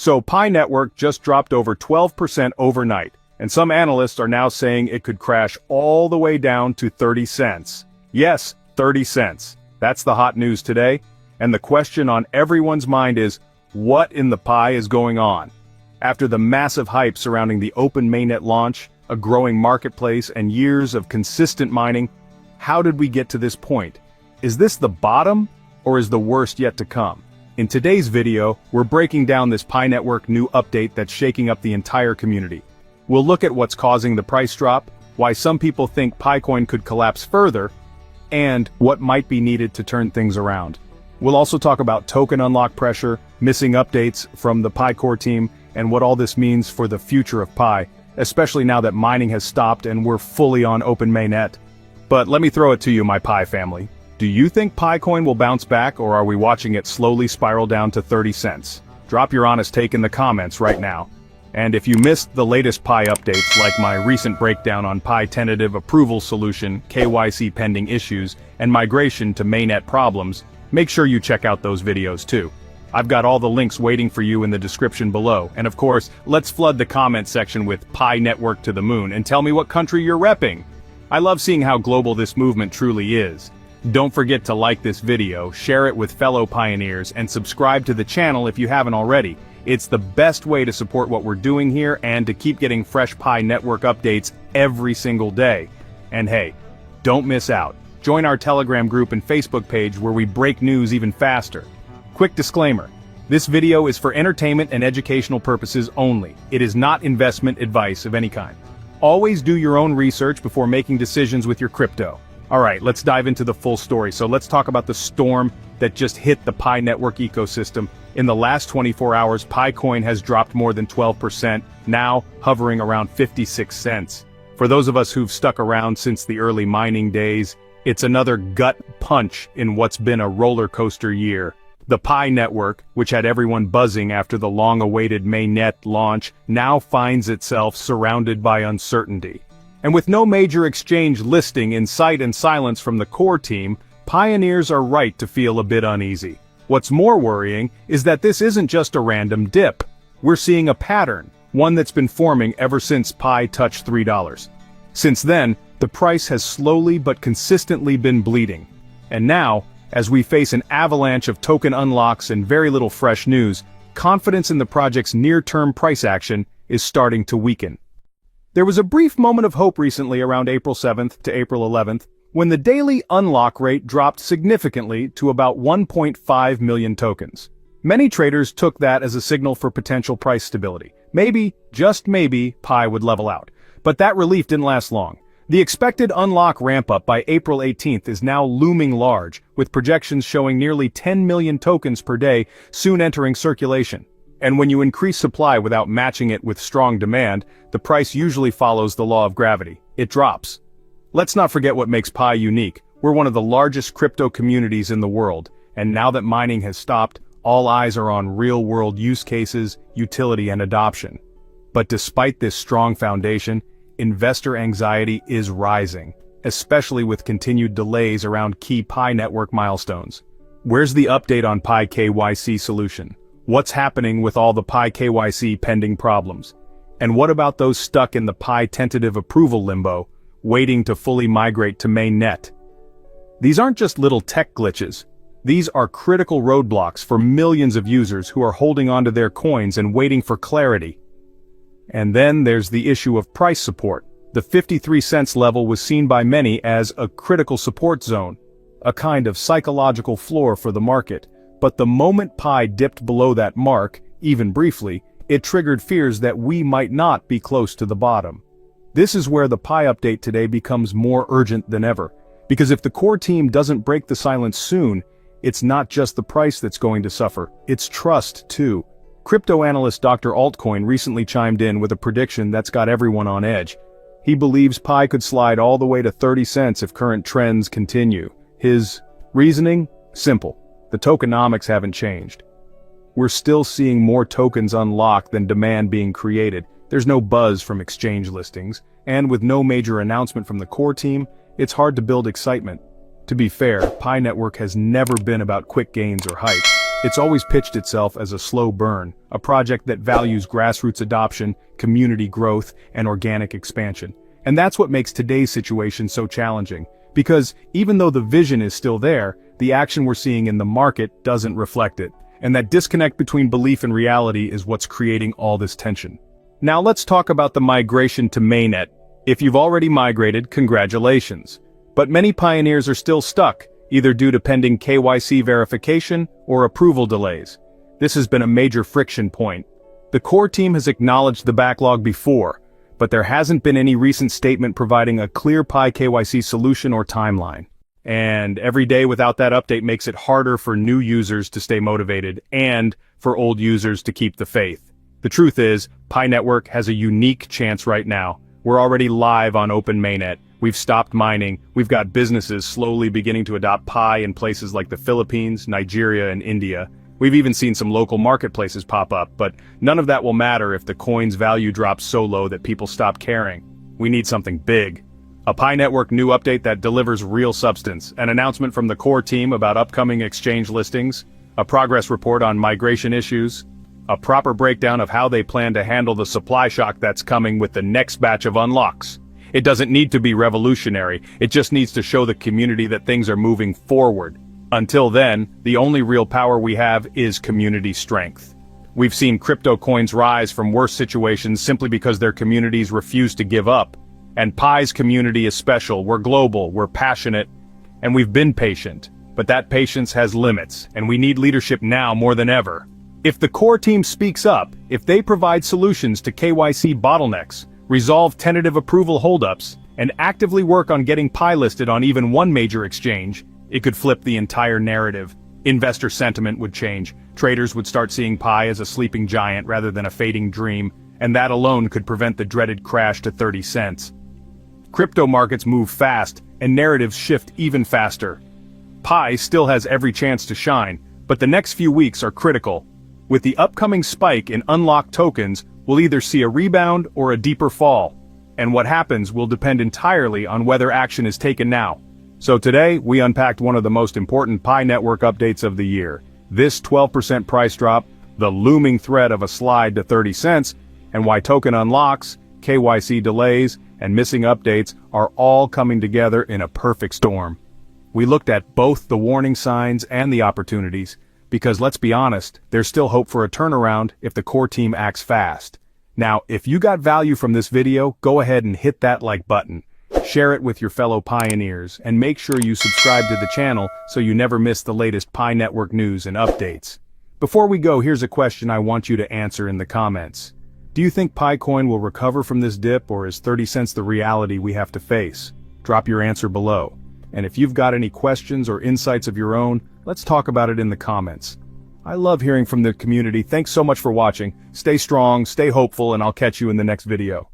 So Pi Network just dropped over 12% overnight, and some analysts are now saying it could crash all the way down to 30 cents. Yes, 30 cents. That's the hot news today, and the question on everyone's mind is, what in the pie is going on? After the massive hype surrounding the open mainnet launch, a growing marketplace, and years of consistent mining, how did we get to this point? Is this the bottom, or is the worst yet to come? In today's video, we're breaking down this Pi Network new update that's shaking up the entire community. We'll look at what's causing the price drop, why some people think Picoin could collapse further, and what might be needed to turn things around. We'll also talk about token unlock pressure, missing updates from the Pi core team, and what all this means for the future of Pi, especially now that mining has stopped and we're fully on open mainnet. But let me throw it to you, my Pi family. Do you think Picoin will bounce back, or are we watching it slowly spiral down to 30 cents? Drop your honest take in the comments right now. And if you missed the latest Pi updates, like my recent breakdown on Pi tentative approval solution, KYC pending issues, and migration to mainnet problems, make sure you check out those videos too. I've got all the links waiting for you in the description below, and of course, let's flood the comment section with Pi Network to the moon and tell me what country you're repping. I love seeing how global this movement truly is. Don't forget to like this video, share it with fellow pioneers, and subscribe to the channel if you haven't already. It's the best way to support what we're doing here and to keep getting fresh Pi Network updates every single day. And hey, don't miss out. Join our Telegram group and Facebook page where we break news even faster. Quick disclaimer. This video is for entertainment and educational purposes only. It is not investment advice of any kind. Always do your own research before making decisions with your crypto. Alright, let's dive into the full story. So let's talk about the storm that just hit the Pi Network ecosystem. In the last 24 hours, Picoin has dropped more than 12%, now hovering around 56 cents. For those of us who've stuck around since the early mining days, it's another gut punch in what's been a roller coaster year. The Pi Network, which had everyone buzzing after the long-awaited mainnet launch, now finds itself surrounded by uncertainty. And with no major exchange listing in sight and silence from the core team, pioneers are right to feel a bit uneasy. What's more worrying is that this isn't just a random dip. We're seeing a pattern, one that's been forming ever since Pi touched $3. Since then, the price has slowly but consistently been bleeding. And now, as we face an avalanche of token unlocks and very little fresh news, confidence in the project's near-term price action is starting to weaken. There was a brief moment of hope recently around April 7th to April 11th, when the daily unlock rate dropped significantly to about 1.5 million tokens. Many traders took that as a signal for potential price stability. Maybe, just maybe, Pi would level out. But that relief didn't last long. The expected unlock ramp-up by April 18th is now looming large, with projections showing nearly 10 million tokens per day soon entering circulation. And when you increase supply without matching it with strong demand, the price usually follows the law of gravity. It drops. Let's not forget what makes Pi unique. We're one of the largest crypto communities in the world, and now that mining has stopped, all eyes are on real-world use cases, utility, and adoption. But despite this strong foundation, investor anxiety is rising, especially with continued delays around key Pi Network milestones. Where's the update on Pi KYC solution? What's happening with all the Pi KYC pending problems? And what about those stuck in the Pi tentative approval limbo, waiting to fully migrate to mainnet? These aren't just little tech glitches. These are critical roadblocks for millions of users who are holding onto their coins and waiting for clarity. And then there's the issue of price support. The 53 cents level was seen by many as a critical support zone, a kind of psychological floor for the market. But the moment Pi dipped below that mark, even briefly, it triggered fears that we might not be close to the bottom. This is where the Pi update today becomes more urgent than ever. Because if the core team doesn't break the silence soon, it's not just the price that's going to suffer, it's trust too. Crypto analyst Dr. Altcoin recently chimed in with a prediction that's got everyone on edge. He believes Pi could slide all the way to 30 cents if current trends continue. His reasoning? Simple. The tokenomics haven't changed. We're still seeing more tokens unlocked than demand being created. There's no buzz from exchange listings, and with no major announcement from the core team, it's hard to build excitement. To be fair, Pi Network has never been about quick gains or hype. It's always pitched itself as a slow burn, a project that values grassroots adoption, community growth, and organic expansion. And that's what makes today's situation so challenging. Because even though the vision is still there, the action we're seeing in the market doesn't reflect it. And that disconnect between belief and reality is what's creating all this tension. Now let's talk about the migration to mainnet. If you've already migrated, congratulations. But many pioneers are still stuck, either due to pending KYC verification or approval delays. This has been a major friction point. The core team has acknowledged the backlog before, but there hasn't been any recent statement providing a clear Pi KYC solution or timeline. And every day without that update makes it harder for new users to stay motivated and for old users to keep the faith. The truth is, Pi Network has a unique chance right now. We're already live on open mainnet. We've stopped mining. We've got businesses slowly beginning to adopt Pi in places like the Philippines, Nigeria, and India. We've even seen some local marketplaces pop up, but none of that will matter if the coin's value drops so low that people stop caring. We need something big. A Pi Network new update that delivers real substance, an announcement from the core team about upcoming exchange listings, a progress report on migration issues, a proper breakdown of how they plan to handle the supply shock that's coming with the next batch of unlocks. It doesn't need to be revolutionary, it just needs to show the community that things are moving forward. Until then, the only real power we have is community strength. We've seen crypto coins rise from worse situations simply because their communities refuse to give up. And Pi's community is special, we're global, we're passionate, and we've been patient. But that patience has limits, and we need leadership now more than ever. If the core team speaks up, if they provide solutions to KYC bottlenecks, resolve tentative approval holdups, and actively work on getting Pi listed on even one major exchange, it could flip the entire narrative. Investor sentiment would change, traders would start seeing Pi as a sleeping giant rather than a fading dream, and that alone could prevent the dreaded crash to 30 cents. Crypto markets move fast, and narratives shift even faster. Pi still has every chance to shine, but the next few weeks are critical. With the upcoming spike in unlocked tokens, we'll either see a rebound or a deeper fall. And what happens will depend entirely on whether action is taken now. So today, we unpacked one of the most important Pi Network updates of the year. This 12% price drop, the looming threat of a slide to 30 cents, and why token unlocks, KYC delays, and missing updates are all coming together in a perfect storm. We looked at both the warning signs and the opportunities, because let's be honest, there's still hope for a turnaround if the core team acts fast. Now, if you got value from this video, go ahead and hit that like button. Share it with your fellow pioneers, and make sure you subscribe to the channel so you never miss the latest Pi Network news and updates. Before we go, here's a question I want you to answer in the comments. Do you think Pi coin will recover from this dip, or is 30 cents the reality we have to face? Drop your answer below. And if you've got any questions or insights of your own, let's talk about it in the comments. I love hearing from the community. Thanks so much for watching. Stay strong, stay hopeful, and I'll catch you in the next video.